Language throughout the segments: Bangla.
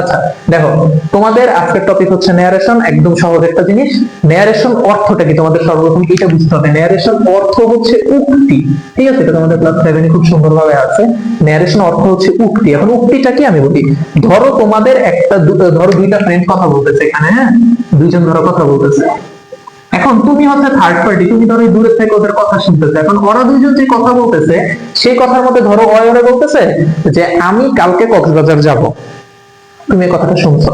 আচ্ছা দেখো, তোমাদের আজকের টপিক হচ্ছে ন্যারেশন। একদম সহজ একটা জিনিস। ন্যারেশন অর্থটা কি তোমাদের সর্বপ্রথম এটা বুঝতে হবে। ন্যারেশন অর্থ হচ্ছে উক্তি, ঠিক আছে? এটা তোমাদের ক্লাস 7 খুব সুন্দরভাবে আছে। ন্যারেশন অর্থ হচ্ছে উক্তি। এখন উক্তিটা কি আমি বলি। ধরো তোমাদের ধরো দুইটা ফ্রেন্ড কথা বলতেছে এখানে, হ্যাঁ, দুইজন ধরো কথা বলতেছে। এখন তুমি হচ্ছে থার্ড পার্টি, তুমি ধরো দূরের থেকে ওদের কথা শুনতেছে। এখন ওরা দুইজন যে কথা বলতেছে সেই কথার মধ্যে ধরো ওরা বলতেছে যে আমি কালকে কক্সবাজার যাব। তুমি কথাটা শুনছো,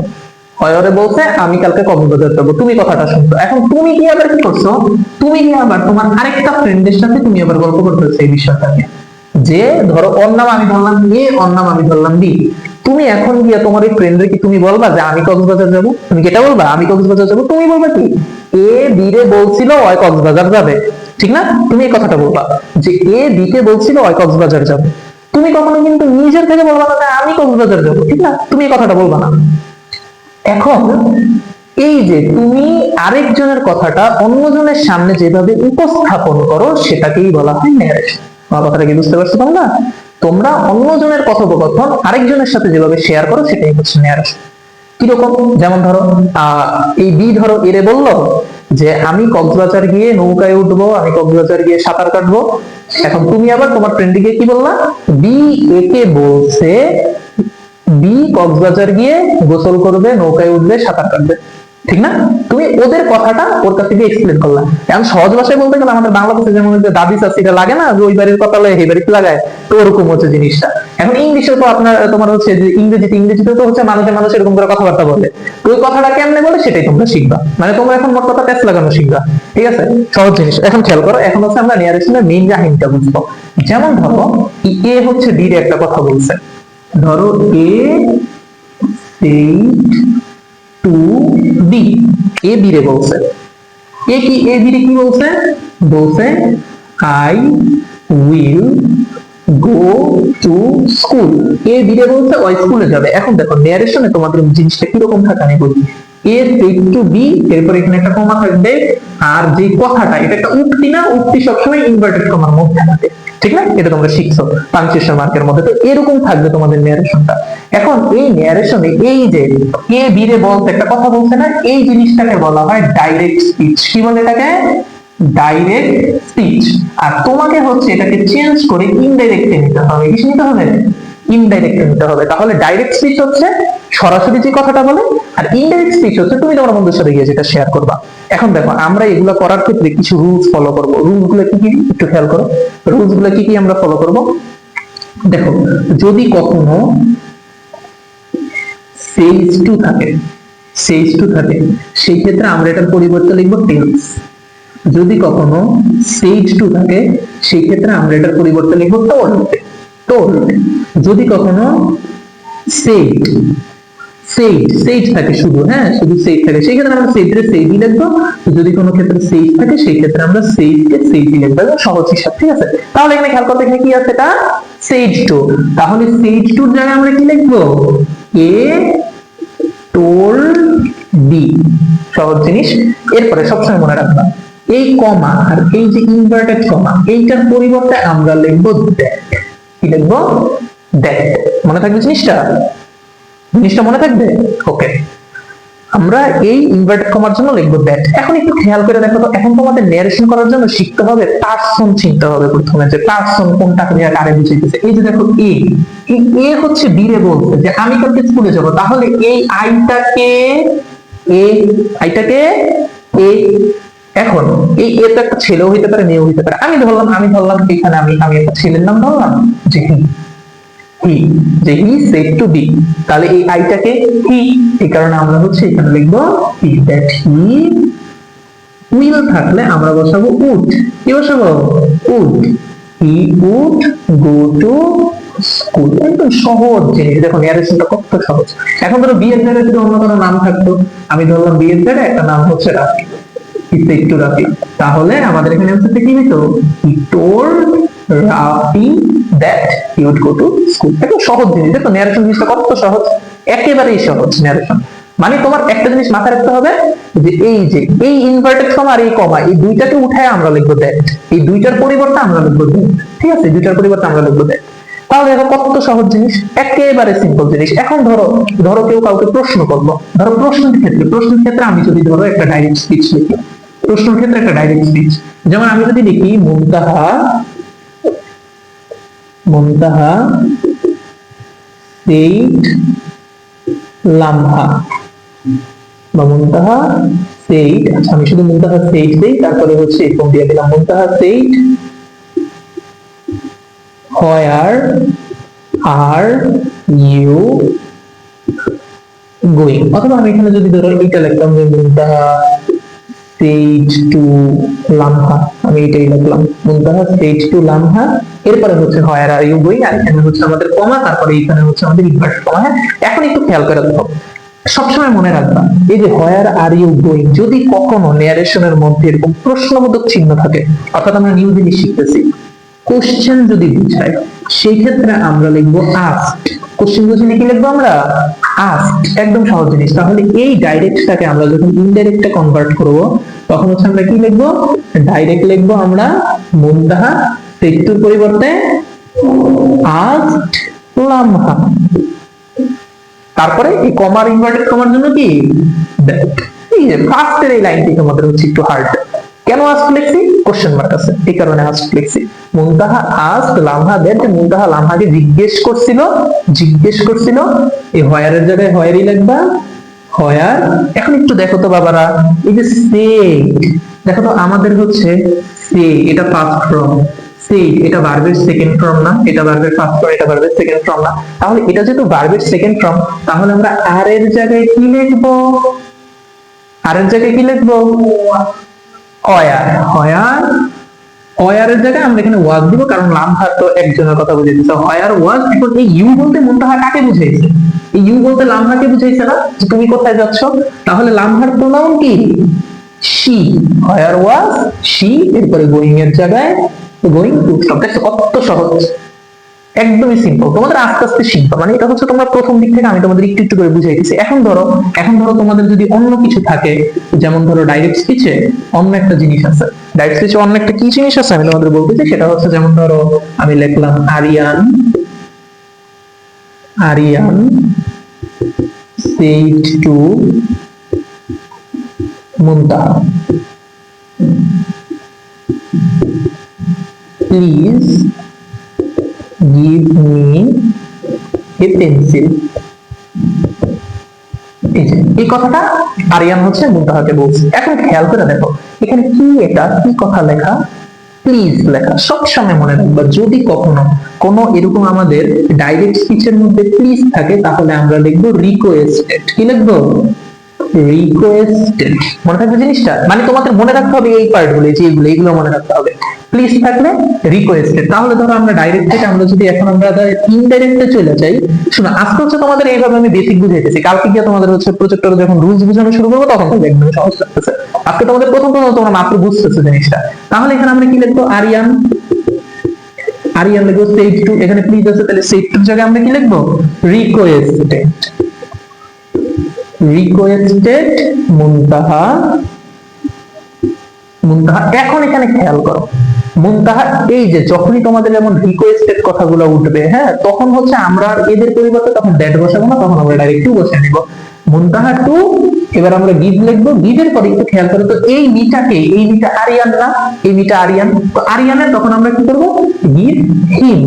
অয়রে বলছে আমি কালকে কক্সবাজার যাবো, তুমি কথাটা শুনছো। এখন তুমি কি আবার কি করছো, তুমি কি আবার তোমার আরেকটা ফ্রেন্ডের সাথে তুমি আবার গল্প করতেছো এই বিষয়টা নিয়ে। যে ধরো ওর নাম আমি ধরলাম এ, ওর নাম আমি ধরলাম বি। তুমি এখন গিয়া তোমার এই ফ্রেন্ডের কি তুমি বলবা যে আমি কক্সবাজার যাবো? তুমি কি এটা বলবা আমি কক্সবাজার যাবো? তুমি বলবা কি এ বি রে বলছিল ওই কক্সবাজার যাবে, ঠিক না? তুমি এই কথাটা বলবা যে এ বি কে বলছিল ওই কক্সবাজার যাবে। তুমি কখনো কিন্তু নিজের থেকে বলবা না যে আমি কক্সবাজার যাবো, ঠিক না? তুমি এই কথাটা বলবা না। এখন এই যে তুমি আরেকজনের কথাটা অন্যজনের সামনে যেভাবে উপস্থাপন করো সেটাকেই বলা হয় ন্যারেশন। আমার কথাটা কি বুঝতে পারছো তোমরা? তোমরা অন্যজনের কথোপকথন আরেকজনের সাথে যেভাবে শেয়ার করো সেটাই হচ্ছে ন্যারেশন। কিরকম, যেমন ধরো এই বি ধরো এরে বললো যে আমি কক্সবাজার গিয়ে নৌকায় উঠবো, আমি কক্সবাজার গিয়ে সাঁতার কাটবো। এখন তুমি আবার তোমার ফ্রেন্ডকে কি বললা, বি এ কে বলছে বি কক্সবাজার গিয়ে গোসল করবে, নৌকায় উঠবে, সাঁতার কাটবে, ঠিক না? তুমি ওদের কথাটা ওর কাছ থেকে এক্সপ্লেন করলাম। এখন সহজ ভাষায় বলতে গেলে আমাদের বাংলাদেশে যেমন দাদি চাচিরা লাগে না যে ওই বাড়ির কথা লয় এই বাড়িতে লাগায়, তো ওরকম হচ্ছে জিনিসটা। এখন ইংলিশে তো আপনার তোমার হচ্ছে যে ইংরেজিতে তো হচ্ছে মানুষ এরকম করে কথাবার্তা বলে। তো ওই কথাটা কেমনে বলে সেটাই তোমরা শিখবা। মানে তোমরা এখন মোট কথা প্যাচ লাগানো শিখবা, ঠিক আছে? সহজ জিনিস। এখন খেয়াল করো, এখন হচ্ছে আমরা নিয়ারেশনের মেইন কাহিনীটা বুঝবো। যেমন ধরো এ হচ্ছে বি এর একটা কথা বলছে। ধরো A said to B, A B রে বলছে। এ কি এ বি রে কি বলছে? বলছে I will go to school. A B রে বলছে ওই স্কুলে যাবে। এখন দেখো ন্যারেশনে তোমাদের জিনিসটা কিরকম থাকে আমি বলি। এ said to বি, এরপর এখানে একটা কমা থাকবে, আর যে কথাটা এটা একটা উক্তি না, উক্তি সবসময় ইনভার্টেড কমার মধ্যে থাকে, ঠিক না? এটা তোমরা শিখছো পাংচুয়েশন মার্কের মধ্যে। তো এরকম থাকবে তোমাদের ন্যারেশনটা। এখন এই ন্যারেশনে এই যে এ বি রে বলতে একটা কথা বলছে না, এই জিনিসটাকে বলা হয় ডাইরেক্ট স্পিচ। কি বলে এটাকে? Direct speech. আর তোমাকে হচ্ছে এটাকে চেঞ্জ করে ইনডাইরেক্টে নিতে হবে। কি নিতে হবে? ইনডাইরেক্টে নিতে হবে। তাহলে ডাইরেক্ট স্পিচ হচ্ছে সরাসরি যে কথাটা বলে, আর ইনডাইরেক্ট স্পিচ হচ্ছে তুমি তোমার বন্ধুর সাথে গিয়ে যেটা শেয়ার করবা। এখন দেখো আমরা এগুলো করার ক্ষেত্রে কিছু রুলস ফলো করব। রুলস গুলো কি কি একটু খেয়াল করো। রুলস গুলো কি কি আমরা ফলো করব। দেখো, যদি কখনো সেজ টু থাকে, সেজ টু থাকে, সেই ক্ষেত্রে আমরা এটার পরিবর্তে লিখবো টেলস। যদি কখনো সেজ টু থাকে সেই ক্ষেত্রে আমরা এটার পরিবর্তে লিখবো টোল্ড। টোল্ড। যদি কখনো সেড সেইট থাকে শুধু, হ্যাঁ, শুধু সেইট থাকে সেই ক্ষেত্রে আমরা সেইট রে সেইটই লিখবো। যদি কোনো ক্ষেত্রে সেইট থাকে সেই ক্ষেত্রে আমরা সেইট কে সেইটই লিখবো। সহজ হিসাব, ঠিক আছে? তাহলে এখানে খেয়াল করতে এখানে কি আছে, এটা সেইট টু। তাহলে সেইট টুর জায়গায় আমরা কি লিখবো? এ টোল্ড বি। সহজ জিনিস। এরপরে সবসময় মনে রাখবা এই কমা আর এই যে ইনভার্টেড কমা এইটার পরিবর্তে আমরা লিখবো দ্যাট। কি লিখবো? দ্যাট। মনে থাকবে জিনিসটা? জিনিসটা মনে থাকবে? ওকে। আমরা এই ইনভার্টেড কমার জন্য লিখবো দ্যাট। এখন একটু খেয়াল করে দেখো তো, এখন তোমাদের ন্যারেশন করার জন্য শিখতে হবে পারসন চিনতে হবে প্রথমে, যে পারসন কোনটাকে নিয়ে কারে বুঝাইতেছে। এই যে দেখো এ, এ হচ্ছে বি রে বলছে যে আমি কালকে স্কুলে যাব। তাহলে এই আইটাকে এ, আইটাকে এ। এখন এই এ তো একটা ছেলেও হইতে পারে মেয়েও হইতে পারে। আমি ধরলাম এখানে আমি একটা ছেলের নাম ধরলাম যে হি, যে হি সেড টু বি। তাহলে এই আইটাকে হি, এই কারণে আমরা হচ্ছে এখানে লিখবো হি, দ্যাট হি উইল থাকলে আমরা বসাবো উড। কি বসাবো? Would. He would go to school. একদম সহজ জিনিস। দেখো ন্যারেশনটা কত সহজ। এখন ধরো বি এর জায়গায় যদি অন্য কোনো নাম থাকতো, আমি ধরলাম বি এর জায়গায় একটা নাম হচ্ছে রাফি, একটু রাফি, তাহলে আমাদের এখানে হচ্ছে কি হতো? He told Rafi that he would go to school. একদম সহজ জিনিস। দেখো ন্যারেশন জিনিসটা কত সহজ, একেবারেই সহজ ন্যারেশন। মানে তোমার একটা জিনিস মাথায় রাখতে হবে যে এই ইনভার্টেড কমা আর এই কমা এই দুইটাকে উঠায় আমরা লিখবো দ্যাট, এই দুইটার পরিবর্তে আমরা লিখবো দ্যাট, ঠিক আছে? দুইটার পরিবর্তে আমরা লিখবো দ্যাট। তাহলে দেখো কত সহজ জিনিস, একেবারে সিম্পল জিনিস। এখন ধরো ধরো কেউ কাউকে প্রশ্ন করলো, ধরো প্রশ্নের ক্ষেত্রে আমি যদি ধরো একটা ডাইরেক্ট স্পিচ লিখি, প্রশ্নের ক্ষেত্রে একটা ডাইরেক্ট স্পিচ, যেমন আমি যদি লিখি মুনতাহা মুনতাহা সেইড লামহা বা মুনতাহা সেইড, আচ্ছা আমি শুধু মুনতাহা সেইড দেই, তারপরে হচ্ছে এরকম দিয়ে দিলাম মুনতাহা said where are you going, অথবা আমি এখানে যদি ধরো এটা লিখতাম যে মুনতাহা সেইড টু লামহা, আমি এটাই লিখলাম মুনতাহা সেইড টু লামহা, এরপরে হচ্ছে where are you going, আর এখানে হচ্ছে আমাদের কমা, তারপরে এখানে হচ্ছে আমাদের ইনভার্টেড কমা। হ্যাঁ, এখন একটু খেয়াল করে দেখো, সবসময় মনে রাখবা এই যে where are you going যদি কখনো ন্যারেশনের মধ্যে এরকম প্রশ্নবোধক চিহ্ন থাকে, অর্থাৎ আমরা নিউ জিনিস শিখতেছি, কোশ্চেন যদি বুঝায়, সেই ক্ষেত্রে আমরা লিখবো আস্কড। কোশ্চেন বুঝিয়ে কি লিখবো আমরা? আস্কড। একদম সহজ জিনিস। তাহলে এই ডাইরেক্টটাকে আমরা যখন ইনডাইরেক্টে কনভার্ট করব, তখন হচ্ছে আমরা কি লিখবো? ডাইরেক্ট লিখবো আমরা মুনতাহা সেইডের পরিবর্তে আস্কড লামহা, তারপরে এই কমার ইনভার্টেড কমার জন্য কি দ্যাট। এই যে ফার্স্টের এই লাইনটি তোমাদের হচ্ছে একটু হার্ড। কেন আস্ক লিখছি? কোশ্চেন মার্ক আছে, এই কারণে আস্ক লিখছি। মুনতাহা আস্ক লামহা দ্যাট, মুনতাহা লামহাকে জিজ্ঞেস করছিল, এই হোয়ার এর জায়গায় হোয়ারই লিখবা, হোয়ার। এখন একটু দেখো তো বাবারা, এই যে সেইড, দেখো তো আমাদের হচ্ছে সে, এটা ফার্স্ট ফর্ম, সেইড এটা ভার্বের সেকেন্ড ফর্ম না, এটা ভার্বের ফার্স্ট ফর্ম, এটা ভার্বের সেকেন্ড ফর্ম না। তাহলে এটা যেহেতু ভার্বের সেকেন্ড ফর্ম, তাহলে আমরা আর এর জায়গায় কি লিখবো? আর এর জায়গায় কি লিখবো? ওয়ার এর জায়গায় আমরা এখানে ওয়াজ দিব, কারণ লামহা তো একজনের কথা বুঝাইতেছে, ওয়ার ওয়াজ। এখন এই ইউ বলতে মুনতাহা কাকে বুঝাইছে? এই ইউ বলতে লামহাকে বুঝাইছে না, যে তুমি কোথায় যাচ্ছ? তাহলে লামহার প্রোনাউন কি? শি। ওয়ার ওয়াজ শি, এরপরে গোয়িং এর জায়গায় গোয়িং টু স্টপ। দেখছো কত সহজ, একদমই সিম্পল। তোমাদের আস্তে আস্তে শিখবা, মানে এটা হচ্ছে তোমরা প্রথম দিক থেকে আমি তোমাদের একটু একটু করে বুঝাইতেছি। এখন ধরো তোমাদের যদি অন্য কিছু থাকে, যেমন ধরো ডাইরেক্ট স্পিচে অন্য একটা জিনিস আছে, ডাইরেক্ট স্পিচে অন্য একটা কি জিনিস আছে আমি তোমাদের বলতেছি, সেটা হচ্ছে যেমন ধরো আমি লিখলাম Aryan said to Muntaha please give me a pencil। এই কথাটা আরিয়ান হচ্ছে মুনতাহাকে বলছে। এখন খেয়াল করে দেখো এখানে কি, এটা কি কথা লেখা? প্লিজ লেখা। সবসময় মনে রাখবা, যদি কখনো কোনো এরকম আমাদের ডাইরেক্ট স্পিচের মধ্যে প্লিজ থাকে, তাহলে আমরা লিখবো রিকোয়েস্টেড। কি লিখবো? রিকোয়েস্টেড। মনে থাকবে জিনিসটা? মানে তোমাদের মনে রাখতে হবে এই পার্টগুলো, যে এইগুলো মনে রাখতে হবে। প্লিজ থাকলে রিকোয়েস্টেড। তাহলে ধরো আমরা ডাইরেক্ট থেকে আমরা যদি এখন আমরা ইনডাইরেক্টে চলে যাই, শোনো আজকে হচ্ছে তোমাদের এইভাবে আমি বেসিক বুঝাইতেছি, কালকে গিয়ে তোমাদের হচ্ছে প্রজেক্টরে যখন রুলস বোঝানো শুরু করবো তখন তো একদম সহজ লাগতেছে। আজকে তোমাদের প্রথম তোমরা মাত্র বুঝতেছো জিনিসটা। তাহলে এখানে আমরা কি লিখবো? আরিয়ান লিখবো said to, এখানে প্লিজ আছে, তাহলে said to জায়গায় আমরা কি লিখবো? রিকোয়েস্টেড মুনতাহা। এখন এখানে খেয়াল করো, মুনতাহা এই যে যখনই তোমাদের যেমন রিকোয়েস্টেড কথাগুলো উঠবে, হ্যাঁ, তখন হচ্ছে আমরা এদের পরিবর্তে তখন দ্যাট বসাবো না, তখন আমরা ডাইরেক্ট টু বসিয়ে নিব। মুনতাহা টু, এবার আমরা গিভ লিখবো। গিভের পরে একটু খেয়াল করো তো, এই মিটাকে, এই মিটা আরিয়ান না, এই মিটা আরিয়ান, তো আরিয়ানের তখন আমরা কি করবো? Give him.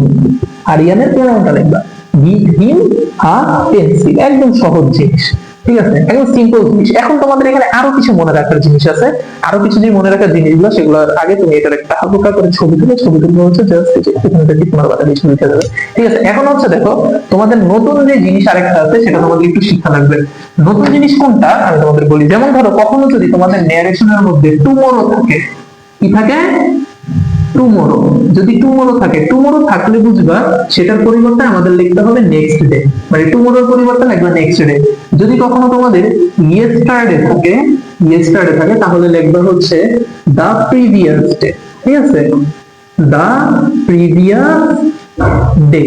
আরিয়ানের প্রোনাউনটা লিখবা, গিভ হিম আ পেন্সিল। একদম সহজ জিনিস, ঠিক আছে, একদম সিম্পল জিনিস। এখন তোমাদের এখানে আরো কিছু মনে রাখার জিনিস আছে, আরো কিছু যে মনে রাখার জিনিসগুলো, সেগুলো আগে তুমি এটার একটা হালকা করে ছবি তুলে হচ্ছে জাস্ট এখানে থেকে তোমার বাতাবি ছবি উঠে যাবে, ঠিক আছে। এখন হচ্ছে দেখো তোমাদের নতুন যে জিনিস আরেকটা আছে, সেটা তোমাদের একটু শিক্ষা লাগবে। নতুন জিনিস কোনটা আমি তোমাদের বলি। যেমন ধরো কখনো যদি তোমাদের ন্যারেশনের মধ্যে টুমরো থাকে, কি থাকে? টুমরো। যদি টুমরো থাকে, টুমরো থাকলে বুঝবা সেটার পরিবর্তে আমাদের লিখতে হবে নেক্সট ডে, মানে টুমরোর পরিবর্তে লিখবা নেক্সট ডে। যদি কখনো তোমাদের ইয়েস্টারডে থাকে, তাহলে লিখবা হচ্ছে দা প্রিভিয়াস ডে, ঠিক আছে, দা প্রিভিয়াস ডে।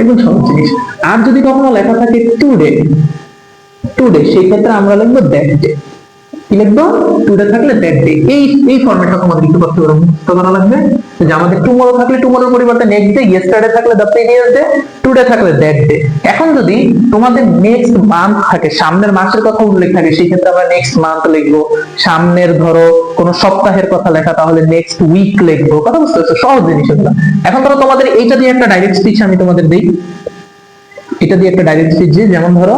একদম সহজ জিনিস। আর যদি কখনো লেখা থাকে টুডে, সেই ক্ষেত্রে আমরা লিখবো দ্যাট ডে, কি লিখবো? টুডে থাকলে দ্যাট ডে। এই ফরম্যাটটা তোমাদের একটু কষ্ট করে মুখস্থ করা লাগবে, যে আমাদের টুমরো থাকলে টুমরোর পরিবর্তে নেক্সট ডে, ইয়েস্টারডে থাকলে দ্য প্রিভিয়াস ডে, টুডে থাকলে দ্যাট ডে। এখন যদি তোমাদের নেক্সট মান্থ থাকে, সামনের মাসের কথা উল্লেখ থাকে, সেই ক্ষেত্রে আমরা নেক্সট মান্থ লিখবো। সামনের ধরো কোন সপ্তাহের কথা লেখা, তাহলে নেক্সট উইক লিখবো। কথা বুঝতে পারছো? সহজ জিনিস এগুলো। এখন ধরো তোমাদের এইটা দিয়ে একটা ডাইরেক্ট স্পিচ আমি তোমাদের দিই, এটা দিয়ে একটা ডাইরেক্ট স্পিচ, যেমন ধরো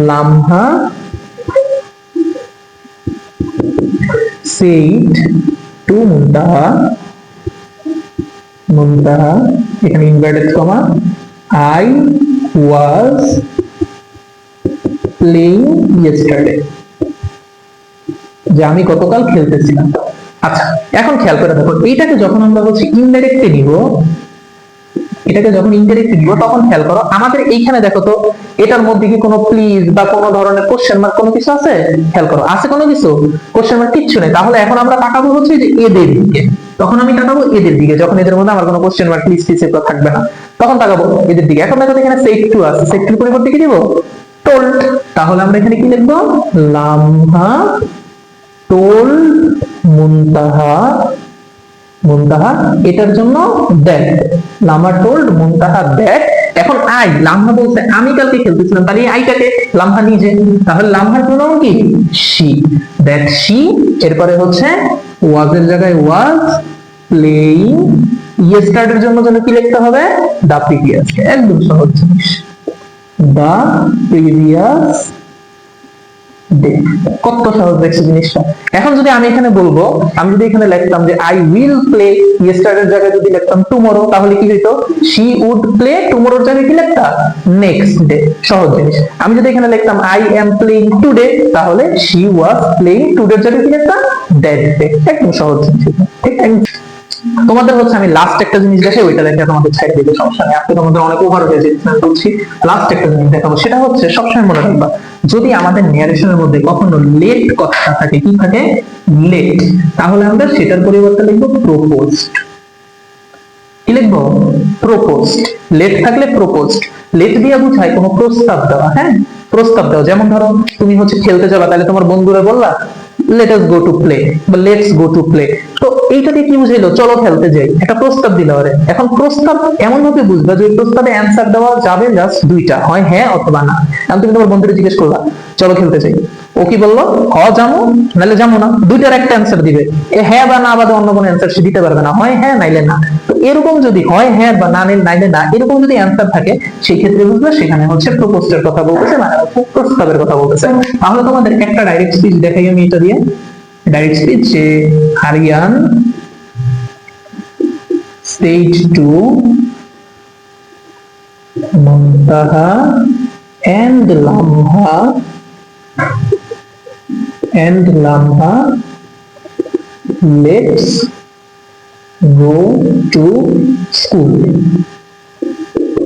লামহা said to Muntaha, এখানে inverted comma, I was playing yesterday, যে আমি গতকাল খেলতেছিলাম। আচ্ছা, এখন খেয়াল করে দেখো, এইটাকে যখন আমরা বলছি ইনডাইরেক্টলি নিব, তখন খেয়াল করো আমাদের এইখানে দেখো তো, এটার মধ্যে কি কোনো প্লিজ বা কোনো ধরনের কোশ্চেন মার্ক কোনো কিছু আছে? খেয়াল করো, আছে কোনো কিছু? কোশ্চেন মার্ক কিচ্ছু নেই। তাহলে এখন আমরা তাকাবো হচ্ছে যে এদের দিকে। তখন আমি তাকাবো এদের দিকে, যখন এদের মধ্যে আমার কোনো কোশ্চেন মার্ক প্লিজ থাকবে না, তখন তাকাবো এদের দিকে। এখন দেখো এখানে সেট টু আছে, সেট টুর পরিবর্তে কি দিব? টোল্ড। তাহলে আমরা এখানে কি লিখবো? লামহা টোল্ড মুনতাহা, এটার জন্য দ্যাট, লামহা টোল্ড মুনতাহা দ্যাট। এখন আই, লামহা বলতে আমি কালকে খেলতেছিলাম, তাহলে আইটাকে লামহা নিজে, তাহলে লামহার প্রোনাউন কি? She, that she. এরপরে হচ্ছে ওয়াজ এর জায়গায় ওয়াজ প্লেইং, ইয়েস্টারডের জন্য কি লিখতে হবে? দা প্রিভিয়াস। একদম সহজ জিনিস, দা প্রিভিয়াস ডে। কত সহজ দেখছো জিনিসটা। এখন যদি আমি এখানে বলবো, আমি যদি এখানে লিখতাম যে আই উইল প্লে, ইয়েস্টারডের জায়গায় যদি লিখতাম টুমরো, তাহলে কি হইতো? শি উড প্লে, টুমরোর জায়গায় কি লিখতাম? Next day. সহজ জিনিস। আমি যদি এখানে লিখতাম আই এম প্লেইং টুডে, তাহলে শি ওয়াজ প্লেইং, টুডের জায়গায় কি লিখতাম? That day. একদম সহজ জিনিস, ঠিক আছে? তোমাদের হচ্ছে আমি লাস্ট একটা জিনিস দেখাই, ওইটা দেখে তোমাদের ছেড়ে দিতে সমস্যা নেই। আজকে তোমাদের অনেক ওভার হয়ে যাচ্ছে, বলছি লাস্ট একটা জিনিস দেখাবো। সেটা হচ্ছে সবসময় মনে রাখবা, যদি আমাদের ন্যারেশনের মধ্যে কখনো লেট কথাটা থাকে, কি থাকে? লেট, তাহলে আমরা সেটার পরিবর্তে লিখবো প্রপোজড। কি লিখবো? প্রপোজড। লেট থাকলে প্রপোজড। লেট দিয়ে বোঝায় কোনো প্রস্তাব দেওয়া। হ্যাঁ, প্রস্তাব দেওয়া। যেমন ধরো তুমি হচ্ছে খেলতে যাবা, তাহলে তোমার বন্ধুরা বললা let us go to play বা লেটস গো টু প্লে, তো এইটা দিয়ে কি বুঝাইলো? চলো খেলতে যাই, একটা প্রস্তাব দিল। এখন প্রস্তাব এমন ভাবে বুঝবা যে প্রস্তাবে অ্যান্সার দেওয়া যাবে জাস্ট দুইটা, হয় হ্যাঁ অথবা না। এখন তুমি তোমার বন্ধুকে জিজ্ঞেস করলা চলো খেলতে যাই, ও কি বললো? হ যাবো, নাহলে যাবো না। দুইটার একটা অ্যান্সার দিবে, হ্যাঁ বা না বাদে অন্য কোনো অ্যান্সার সে দিতে পারবে না, হয় হ্যাঁ নাইলে না। তো এরকম যদি হয় হ্যাঁ বা না নাইলে না, এরকম যদি অ্যান্সার থাকে, সেই ক্ষেত্রে বুঝবে সেখানে হচ্ছে প্রপোজের কথা বলতেছে, মানে প্রস্তাবের কথা বলতেছে। তাহলে তোমাদের একটা ডাইরেক্ট স্পিচ দেখাই আমি এটা দিয়ে। ডাইরেক্ট স্পিচ, যে Aryan said to Muntaha and Lamha, let's go to school.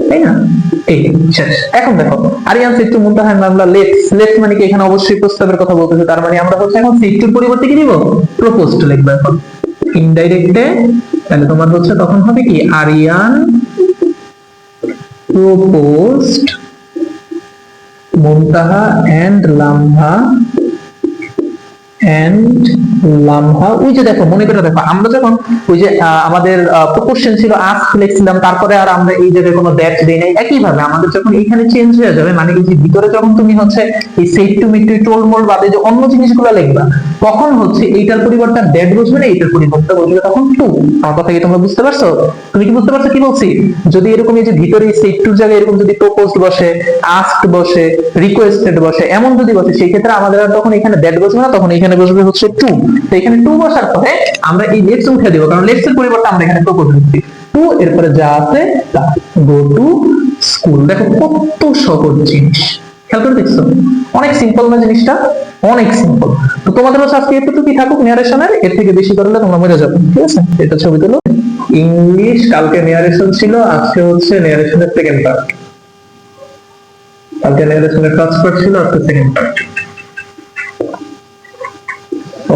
তাই না? এই শেষ। এখন দেখো Aryan said to Muntaha and Lamha, let's মানে কি এখানে অবশ্যই প্রস্তাবের কথা বলতেছে, তার মানে আমরা হচ্ছে এখন said to পরিবর্তে কি দিব? প্রপোজড লিখবো। এখন ইনডাইরেক্টে তাহলে তোমার হচ্ছে তখন হবে কি? Aryan proposed Muntaha and Lamha. ওই যে দেখো, মনে করে দেখো, আমরা যখন ওই যে আমাদের কোশ্চেন ছিল আস্ক লিখছিলাম, তারপরে আর আমরা এই জায়গায় কোনো দ্যাট দেই নাই। একই ভাবে আমাদের যখন এখানে চেঞ্জ হয়ে যাবে, মানে কি ভিতরে যখন তুমি হচ্ছে এই সেট টু মিট টু টোল মোল বাদে যে অন্য জিনিসগুলো লিখবা, তখন হচ্ছে এইটার পরিবর্তে দ্যাট বসবে না, এইটার পরিবর্তে বসবে তখন টু। আমার কথা কি তোমরা বুঝতে পারছো? তুমি কি বুঝতে পারছো কি বলছি? যদি এরকম এই যে ভিতরে সেট টুর জায়গায় এরকম যদি প্রপোজড বসে, আস্কড বসে, রিকোয়েস্টেড বসে, এমন যদি বসে, সেই ক্ষেত্রে আমাদের আর তখন এখানে দ্যাট বসবে না, তখন এখানে বসবে হচ্ছে টু। তো এখানে টু বসার পরে আমরা এই লেটস উঠে দিব, কারণ লেটস এর পরিবর্তে আমরা এখানে প্রপোজ দিচ্ছি। টু এরপরে যা আছে তা, গো টু স্কুল। দেখো কত সহজ জিনিস, খেয়াল করে দেখছো? অনেক সিম্পল না জিনিসটা? অনেক সিম্পল। তো তোমাদের হচ্ছে আজকে এতটুকুই থাকুক ন্যারেশনের, এর থেকে বেশি করলে তোমরা মরে যাবে। ঠিক আছে, এটা ছবি তুলো। ইংলিশ কালকে ন্যারেশন ছিল, আজকে হচ্ছে ন্যারেশনের সেকেন্ড পার্ট। কালকে ন্যারেশনের ফার্স্ট পার্ট ছিল, আজকে সেকেন্ড পার্ট।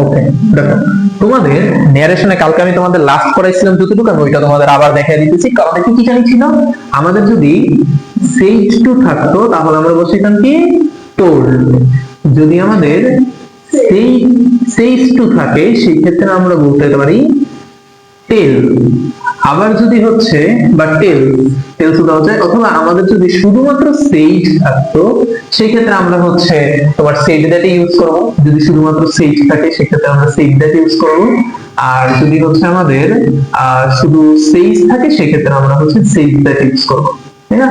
ওকে, দেখো তোমাদের ন্যারেশনে কালকে আমি তোমাদের লাস্ট করাইছিলাম যতটুকু, আমি ওইটা তোমাদের আবার দেখাই দিতেছি। কারণ এটা কি জানি ছিল, আমাদের যদি সেট টু থাকতো তাহলে আমরা বলছিলাম কি টোল্ড। যদি আমাদের সেইস টু থাকে সেই ক্ষেত্রে আমরা বলতে পারি টেল। আবার যদি হচ্ছে বা টেলস দেওয়া যায়, অথবা আমাদের যদি শুধুমাত্র সেইড থাকতো সেই ক্ষেত্রে আমরা হচ্ছে তোমার সেইড দ্যাট ইউজ করব। যদি শুধুমাত্র সেইড থাকে সেক্ষেত্রে আমরা সেইড দ্যাট ইউজ করব। আর যদি হচ্ছে আমাদের শুধু সেইস থাকে সেক্ষেত্রে আমরা হচ্ছে সেইড দ্যাট ইউজ করব, তাই না?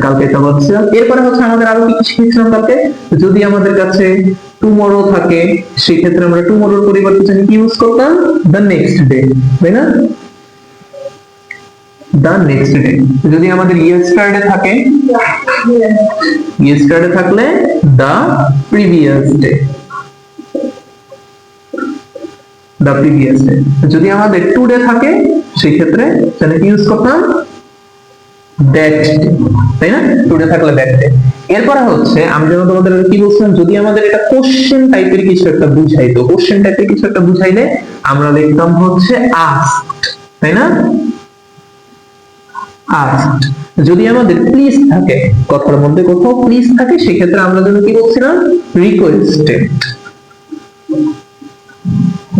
কালকে এটা বলছিলাম। এরপরে হচ্ছে আমাদের আরো কি শিখেছিলাম কালকে, যদি আমাদের কাছে টুমরো থাকে সেক্ষেত্রে আমরা টুমরোর পরিবর্তে কি ইউজ করতাম? দ্য নেক্সট ডে, তাই না? The next day. যদি আমাদের ইয়েস্টারডে থাকে, ইয়েস্টারডে থাকলে the previous day, the previous day. যদি আমাদের টুডে থাকে সেই ক্ষেত্রে তাহলে কি ইউজ করতাম? দ্যাট ডে, তাই না? টুডে থাকলে দ্যাট ডে। এরপরে হচ্ছে আমি যেন তোমাদের কি বলছিলাম, যদি আমাদের এটা কোশ্চেন টাইপের কিছু একটা বুঝাইতো, কোশ্চেন টাইপের কিছু একটা বুঝাইলে আমরা লিখতাম হচ্ছে আস্কড, তাই না? আস্কড। যদি আমাদের প্লিজ থাকে, কথার মধ্যে কোথাও প্লিজ থাকে সেক্ষেত্রে আমরা যেন কি বলছিলাম? Requested,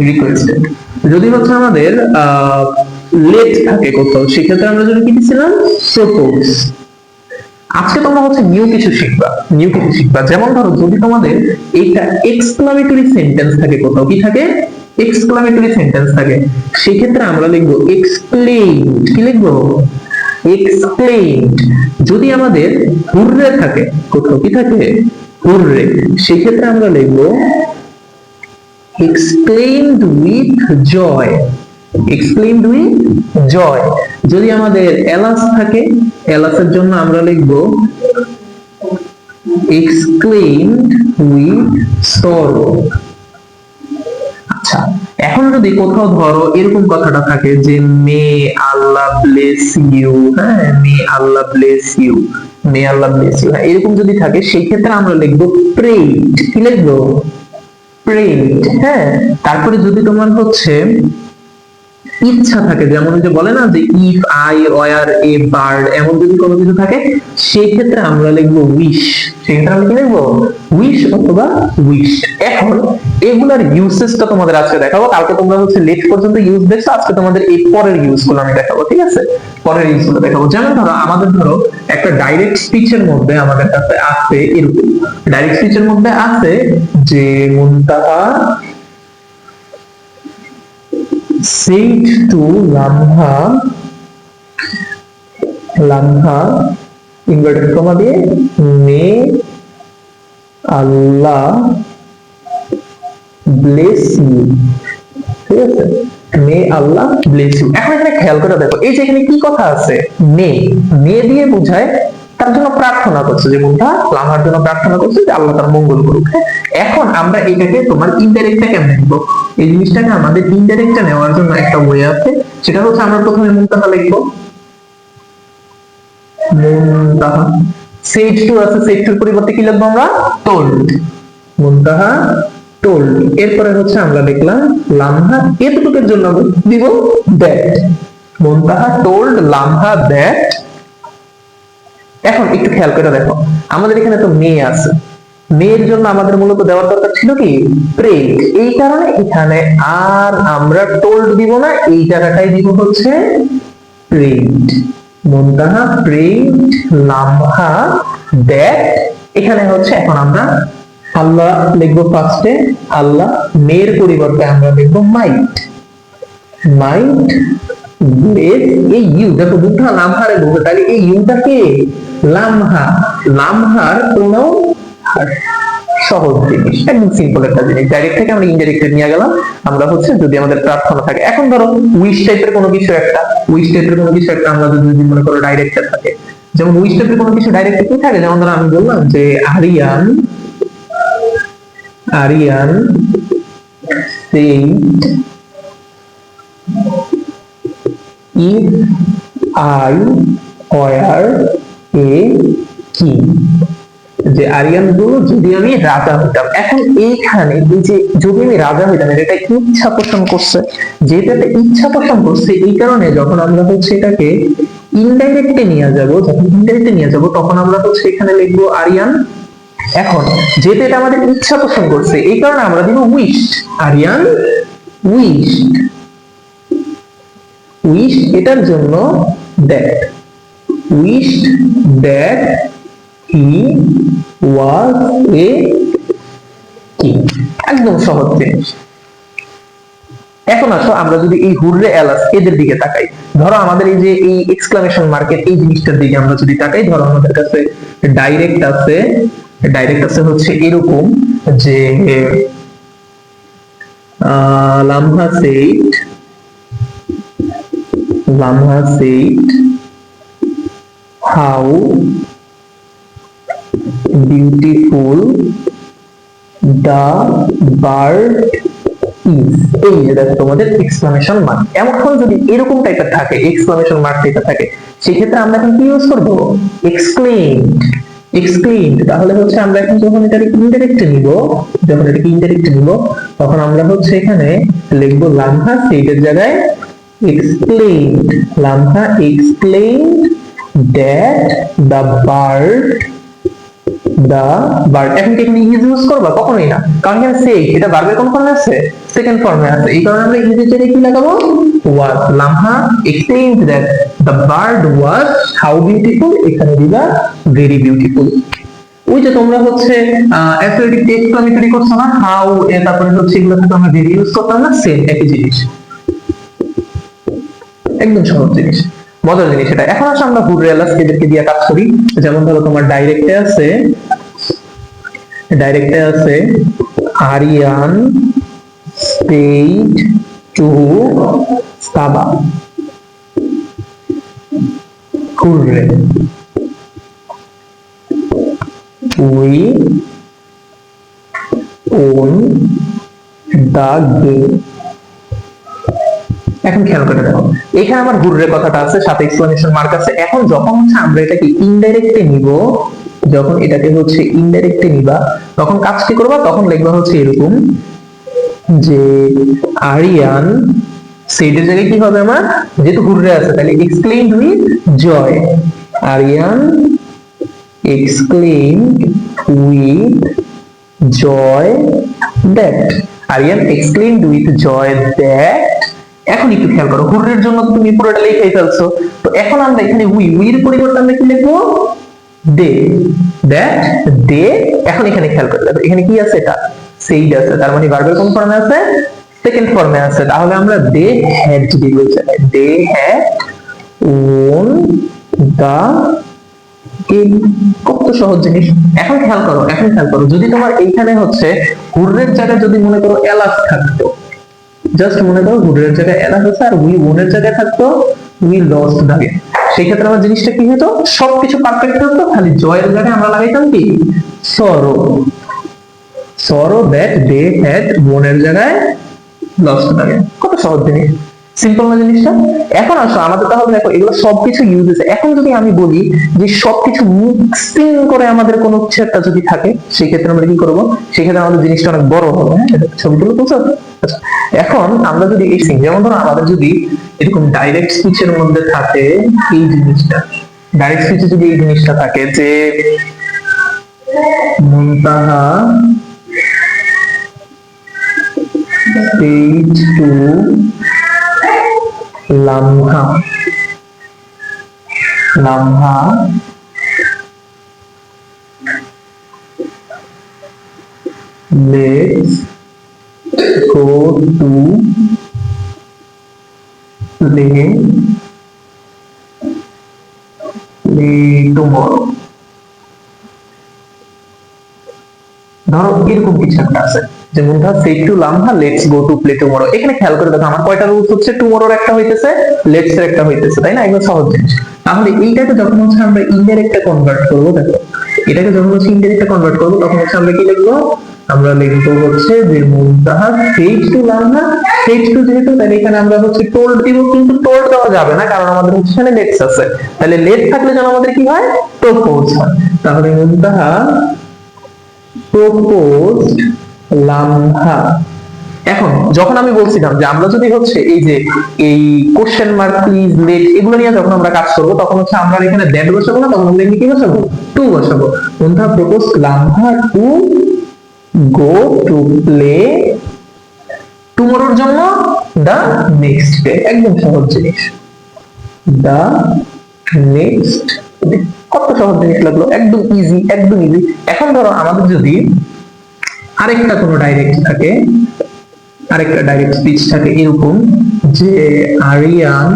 requested. যদি হচ্ছে আমাদের লেট থাকে কোথাও সেক্ষেত্রে আমরা যেন কি দিছিলাম? প্রপোজ। আজকে তোমরা হচ্ছে নিউ কিছু শিখবা। যেমন ধরো যদি তোমাদের এটা এক্সক্লামেটরি সেন্টেন্স থাকে, কোথাও কি থাকে? এক্সক্লামেটরি সেন্টেন্স থাকে, সেক্ষেত্রে আমরা লিখবো এক্সপ্লেইনড। কি লিখবো? এক্সপ্লেইনড। যদি আমাদের হুররে থাকে, কোথাও কি থাকে? হুররে, সেক্ষেত্রে আমরা লিখবো explained with joy, explained with joy। যদি আমাদের এলাস থাকে, এলাসের জন্য আমরা লিখব exclaimed with sorrow। আচ্ছা, এখন যদি কোথাও ধরো এরকম কথাটা থাকে যে মে আল্লাহ ব্লেস ইউ, হ্যাঁ, may Allah bless you, may Allah bless you, হ্যাঁ, এরকম যদি থাকে সেই ক্ষেত্রে আমরা লিখবো প্রেইড। কি লিখবো? প্রেইড। হ্যাঁ, তারপরে যদি তোমার হচ্ছে ইচ্ছা থাকে, যেমন ওই যে বলে না যে if I were a bird, এমন যদি কোনো কিছু থাকে সেই ক্ষেত্রে আমরা লিখবো উইশ। সেক্ষেত্রে আমরা কি লিখবো? উইশ অথবা উইশড। এখন এগুলার ইউসেসটা তোমাদের আজকে দেখাবো। কালকে তোমরা হচ্ছে লেট পর্যন্ত ইউজ দেখছো, আজকে তোমাদের এই পরের ইউজগুলো আমি দেখাবো, ঠিক আছে? পরের ইউজগুলো দেখাবো। যেমন ধরো আমাদের ধরো একটা ডাইরেক্ট স্পিচের মধ্যে আমাদের কাছে আছে এরকম, ডাইরেক্ট স্পিচের মধ্যে আছে যে মুনতাহা said to Lamha, Lamha inverted comma দিয়ে মে আল্লাহ ব্লেস ইউ, ঠিক আছে? মে আল্লাহ ব্লেস ইউ। এখন এখানে খেয়াল করে দেখো, এই যে এখানে কি কথা আছে? মে, মে দিয়ে বোঝায় তার জন্য প্রার্থনা করছে, যে মুন্তা লামার জন্য প্রার্থনা করছে যে আল্লাহ তার মঙ্গল করুক। এখন আমরা এটাকে তোমার ইনডাইরেক্টটা কেমনে নিব? এই জিনিসটাকে আমাদের ইনডাইরেক্টটা নেওয়ার জন্য একটা ওয়ে আছে, সেটা হচ্ছে আমরা প্রথমে মুনতাহা লিখবো, মুনতাহা। সেড টু আছে, সেড টুর পরিবর্তে কি লিখবো আমরা? টোল্ড। মুনতাহা টোল্ড। এরপরে হচ্ছে আমরা লিখলাম লামহা, এতটুকুর জন্য দিব that. Muntaha told Lamha that. এখন একটু খেয়াল করে দেখো, আমাদের এখানে তো মেয়ে আছে, মেয়ের জন্য আমাদের মূলত দেওয়ার দরকার ছিল কি? প্রেড। এই কারণে এখানে আর আমরা টোল্ড দিব না, এই জায়গাটাই দিব হচ্ছে prayed. Muntaha prayed Lamha that. এখানে হচ্ছে এখন আমরা আল্লাহ লিখবো ফার্স্টে, আল্লাহ, মেয়ের পরিবর্তে আমরা লিখবো মাইট, মাইট ব্লেস। এই ইউ দেখো বুদ্ধা লামহারে বলতে, তাহলে এই ইউটা কে? লামহা। লামহার কোনো সহজ জিনিস, একদম সিম্পল একটা জিনিস। ডাইরেক্ট থেকে আমরা ইনডাইরেক্টে নিয়ে গেলাম। আমরা হচ্ছে যদি আমাদের প্রার্থনা থাকে, এখন ধরো উইশ টাইপের কোনো কিছু একটা, উইশ টাইপের কোনো কিছু একটা আমরা যদি মনে করো ডাইরেক্টে থাকে, যেমন উইশ টাইপের কোনো কিছু ডাইরেক্টে কি থাকে, যেমন ধরো আমি বললাম যে Aryan, Aryan said if I were a king, যে আরিয়ান বলল যদি আমি রাজা হইতাম। এখন এইখানে এই যে যদি আমি রাজা হইতাম, এটা ইচ্ছা পোষণ করছে, যেহেতু একটা ইচ্ছা পোষণ করছে, এই কারণে যখন আমরা হচ্ছে এটাকে ইনডাইরেক্টে নিয়ে যাব, যখন ইনডাইরেক্টে নিয়ে যাব তখন আমরা হচ্ছে এখানে লিখবো আরিয়ান এখন যেহেতু এটা আমাদের ইচ্ছা পোষণ করছে, এই কারণে আমরা দিব উইশড। আরিয়ান উইশড, উইশড এটার জন্য that, wished that he was a king. একদম সহজ জিনিস। এখন আসো আমরা যদি এই হুররে এলাস এদের দিকে তাকাই, ধরো আমাদের এই যে এই এক্সক্লামেশন মার্কের এই জিনিসটার দিকে আমরা যদি তাকাই, ধরো আমাদের কাছে ডাইরেক্ট আছে, ডাইরেক্ট আছে হচ্ছে এরকম যে Lamha said, Lamha said how beautiful the bird is. এই যে দেখো তোমাদের এক্সক্লামেশন মার্ক, এমন যদি এরকম টাইপের থাকে এক্সক্লামেশন মার্ক টাইপের থাকে, সেক্ষেত্রে আমরা এখন কি ইউজ করব? এক্সক্লেইমড। এক্সক্লেইমড তাহলে হচ্ছে আমরা এখন যখন এটাকে ইনডাইরেক্ট নিব, যখন এটাকে ইনডাইরেক্ট নিব তখন আমরা হচ্ছে এখানে লিখব লামহা সেডের জায়গায় explained, Lamha explained that the bird, the bird. এখন কি এখানে ইজ ইউজ করবা? কখনোই না, কারণ এখানে সে এটা ভার্বের কোন ফর্মে আছে? সেকেন্ড ফর্মে আছে। এই কারণে আমরা ইজের জায়গায় কি লাগাবো? Was. Lamha explained that the bird was how beautiful, এখানে দিবা ভেরি বিউটিফুল। ওই যে তোমরা হচ্ছে অ্যাথলেটিক এক্সক্লামেটরি করছো না, হাউ তারপরে হচ্ছে এগুলো থেকে আমরা ভেরি ইউজ করতাম না, সেম একই জিনিস, একদম সহজ জিনিস, মজার জিনিস এটা। এখন আসলে আমরা হুড রেলাস এদেরকে দিয়ে কাজ করি। যেমন ধরো তোমার ডাইরেক্টে আছে, ডাইরেক্টে আছে Aryan paid to Saba, hurray we won the game. এখন খেয়াল করে দেখো, এখানে আমার হুররে কথাটা আছে, সাথে এক্সক্লেমেশন মার্ক আছে। এখন যখন হচ্ছে আমরা এটাকে ইনডাইরেক্টে নিব, যখন এটাকে হচ্ছে ইনডাইরেক্টে নিবা, তখন কাজ কি করবা? তখন লিখবা হচ্ছে এরকম যে আরিয়ান সেডের জায়গায় কি হবে আমার? যেহেতু হুররে আছে তাহলে exclaimed with joy, Aryan exclaimed with joy that, Aryan exclaimed with joy that. এখন একটু খেয়াল করো, হুররের জন্য তো তুমি পুরোটা লিখেই ফেলছো, তো এখন আমরা এখানে উইর পরিবর্তে আমরা কি লিখবো? দে, দ্যাট দে। এখন এখানে খেয়াল করে দেখো, এখানে কি আছে? এটা সেইড আছে, তার মানে ভার্বের কোন ফর্মে আছে? সেকেন্ড ফর্মে আছে। তাহলে আমরা দে হ্যাড দিব, they had won the game. কত সহজ জিনিস। এখন খেয়াল করো, এখন খেয়াল করো, যদি তোমার এইখানে হচ্ছে হুররের জায়গায় যদি মনে করো এলাস থাকতো, জাস্ট মনে করো হুডের জায়গায় এলাস আছে আর উই ওনের জায়গায় থাকতো উই লস্ট দ্য গেম, সেই ক্ষেত্রে আমার জিনিসটা কি হতো? সবকিছু পারফেক্ট হতো, খালি জয়ের জায়গায় আমরা লাগাইতাম কি? সরো, সরো দ্যাট দে হ্যাড ওনের জায়গায় লস্ট দ্য গেম। কত সহজ জিনিস, সিম্পল না জিনিসটা? এখন আসো আমাদের তাহলে দেখো এগুলো সবকিছু ইউজ আছে। এখন যদি আমি বলি যে সবকিছু মিক্সিং করে আমাদের কোনো কিছু একটা যদি থাকে, সেই ক্ষেত্রে আমরা কি করব? সেই ক্ষেত্রে আমাদের জিনিসটা অনেক বড় হবে। হ্যাঁ, ছবিগুলো বুঝছো? আচ্ছা, এখন আমরা যদি এই সিং, যেমন ধরো আমাদের যদি এরকম ডাইরেক্ট স্পিচের মধ্যে থাকে এই জিনিসটা, ডাইরেক্ট স্পিচে যদি এই জিনিসটা থাকে যে Muntaha says to Lamha, Lamha let's go to play tomorrow. ধরো এরকম কিছু একটা আছে, যেমন ধর say to Lamha let's go to play tomorrow. এখানে খেয়াল করে দেখো আমার কয়টা রুলস হচ্ছে? টুমরোর একটা হইতেছে, লেটস এর একটা হইতেছে, তাই না? একদম সহজ জিনিস। তাহলে এইটাকে যখন হচ্ছে আমরা ইনডাইরেক্টে কনভার্ট করব, দেখো এটাকে যখন হচ্ছে ইনডাইরেক্টে কনভার্ট করব তখন হচ্ছে আমরা কি লিখবো? আমরা লিখবো হচ্ছে যে মুনতাহা সেড টু লামহা, সেড টু যেহেতু তাহলে এখানে আমরা হচ্ছে টোল্ড দিব, কিন্তু টোল্ড দেওয়া যাবে না কারণ আমাদের হচ্ছে এখানে লেটস আছে। তাহলে লেট থাকলে যেন আমাদের কি হয়? প্রপোজ হয়। তাহলে মুনতাহা proposed লামহা এখন যখন আমি বলছিলাম যে আমরা যদি হচ্ছে এই যে এই কোশ্চেন মার্ক, প্লিজ, লেট এগুলো নিয়ে যখন আমরা কাজ করবো, তখন হচ্ছে আমরা এখানে দ্যাট বসাবো না, তখন আমরা কি বসাবো? টু বসাবো। বন্ধুরা propose Lamha to go to play টুমরোর জন্য দা নেক্সট ডে। একদম সহজ জিনিস, দা নেক্সট ডে। কত সহজ জিনিস লাগলো, একদম ইজি, একদম ইজি। এখন ধরো আমাদের যদি আরেকটা কোনো ডাইরেক্ট থাকে, আরেকটা ডাইরেক্ট স্পিচ থাকে এরকম যে Aryan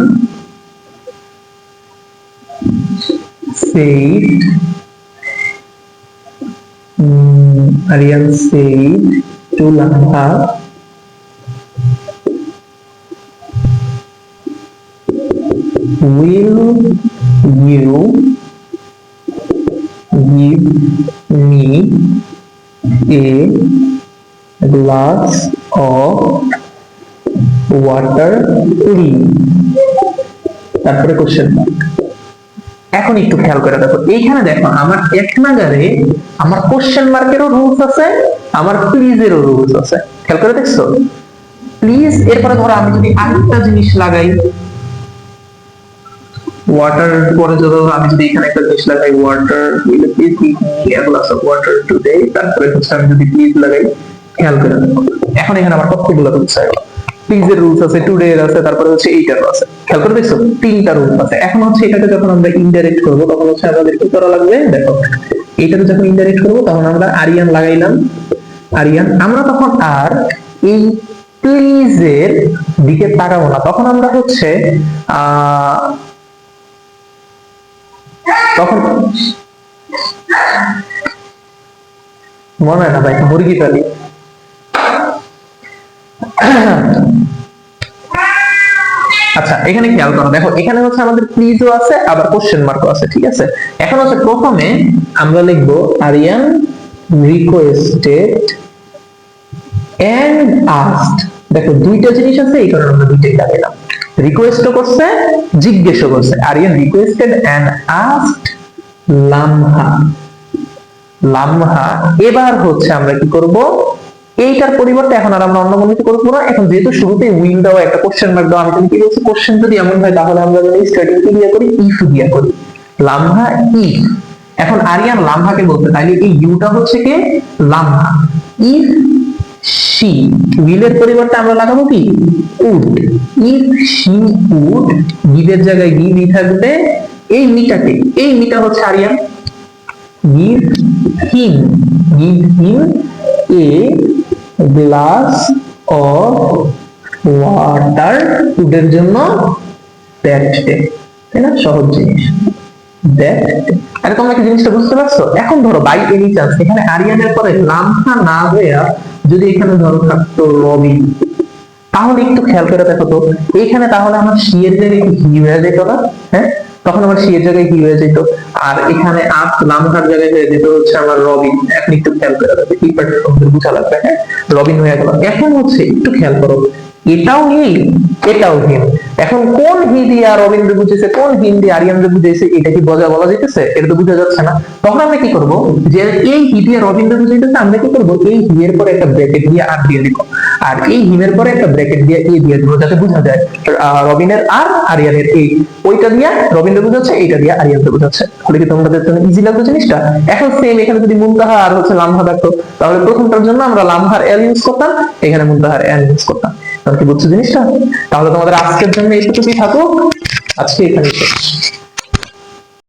said Aryan said to Lamha will you give me a glass of water please? তারপরে কোশ্চেন মার্ক। এখন একটু খেয়াল করে দেখো, এইখানে দেখো আমার এক নাগারে আমার কোশ্চেন মার্কেরও রুলস আছে, আমার প্লিজেরও রুলস আছে। খেয়াল করে দেখছো? প্লিজ এরপরে ধরো আমি যদি আরেকটা জিনিস লাগাই, ওয়াটার পরে যদি আমি যদি এখানে একটা জিনিস লাগাই, water will please give me a glass of water today, তারপরে হচ্ছে আমি যদি প্লিজ লাগাই, খেয়াল করে দেখো এখন এখানে আমার কতগুলো রুলস আছে। প্লিজ এর রুলস আছে, টুডে এর আছে, তারপরে হচ্ছে এইটারও আছে। খেয়াল করে দেখছো? তিনটা রুলস আছে। এখন হচ্ছে এটাকে যখন আমরা ইনডাইরেক্ট করব, তখন হচ্ছে আমাদের কি করা লাগবে? দেখো এইটাকে যখন ইনডাইরেক্ট করব, তখন আমরা আরিয়ান লাগাইলাম, আরিয়ান। আমরা তখন আর এই প্লিজ এর দিকে তাকাবো না, তখন আমরা হচ্ছে তখন মনে হয় না ভাই, মুরগি পালি। আচ্ছা এখানে খেয়াল করো, দেখো এখানে হচ্ছে আমাদের প্লিজও আছে, আবার কোশ্চেন মার্কও আছে, ঠিক আছে? এখন হচ্ছে প্রথমে আমরা লিখবো আরিয়ান রিকোয়েস্টেড এন্ড আস্কড। দেখো দুইটা জিনিস আছে, এই কারণে আমরা দুইটাই লাগাইলাম। রিকোয়েস্টও করছে, জিজ্ঞেসও করছে। Aryan requested and asked Lamha, Lamha. এবার হচ্ছে আমরা কি করব? এইটার পরিবর্তে এখন আর আমরা অন্য কোনো কিছু করবো না। এখন যেহেতু শুরুতেই উইল দাও, একটা কোশ্চেন মার্ক দাও, আমি তুমি কি বলছি? কোশ্চেন যদি এমন হয়, তাহলে আমরা স্টার্টিং কি দিয়া করি? ইফ দিয়া করি। লামহা ইফ। এখন আরিয়ান লামহাকে বলতে, তাইলে এই ইউটা হচ্ছে কে? লামহা। ইফ শি, উইলের পরিবর্তে আমরা লাগাবো কি? উড। ইফ শি উড, গিভের জায়গায় গিভ থাকবে। এই মিটাকে, এই মিটা হচ্ছে Aryan. Give him, give him a glass of water টুডের জন্য দ্যাট ডে। তাই না? সহজ জিনিস, দ্যাট ডে। আরে তোমরা কি জিনিসটা বুঝতে পারছো? এখন ধরো বাই এনি চান্স এখানে আরিয়ানের পরে লামহা না হইয়া যদি এখানে ধরো থাকতো রবিন, তাহলে একটু খেয়াল করে দেখো তো, এখানে তাহলে আমার সি এর জায়গায় কি হি হয়ে যেত না? হ্যাঁ, তখন আমার সি এর জায়গায় কি হয়ে যেত, আর এখানে আপ লামহার জায়গায় হয়ে যেত হচ্ছে আমার রবিন। এখন একটু খেয়াল করে দেখো, এই পার্টটা তোমাদের বুঝা লাগবে। হ্যাঁ, রবিন হয়ে গেল। এখন হচ্ছে একটু খেয়াল করো, এটাও হি, এটাও হিম। এখন কোন হি দিয়ে রবীন্দ্র বুঝেছে, কোন হিম দিয়ে আরিয়ানরে বুঝেছে, এটা কি বলা যাইতেছে? এটা তো বোঝা যাচ্ছে না। তখন আমরা কি করব? যে এই হি দিয়ে রবীন্দ্র বুঝাইতেছে, আমরা কি করব? এই হি এর পরে একটা ব্র্যাকেট দিয়ে আর দিয়ে দিব, আর এই হিমের পরে একটা ব্র্যাকেট দিয়ে এ দিয়ে দিব, যাতে বোঝা যায় রবিনের আর আরিয়ানের এই, ওইটা দিয়ে রবীন্দ্র বুঝাচ্ছে, এইটা দিয়ে আরিয়ানরে বুঝাচ্ছে। তাহলে কি তোমাদের জন্য ইজি লাগবে জিনিসটা? এখন সেম এখানে যদি মুনতাহা আর হচ্ছে লামহা থাকতো, তাহলে প্রথমটার জন্য আমরা লামহার এল ইউজ করতাম, এখানে মুনতাহার এল ইউজ করতাম। তাহলে কি বুঝছো জিনিসটা? তাহলে তোমাদের আজকের জন্য এইটুকুই থাকুক, আজকে এখানে শেষ।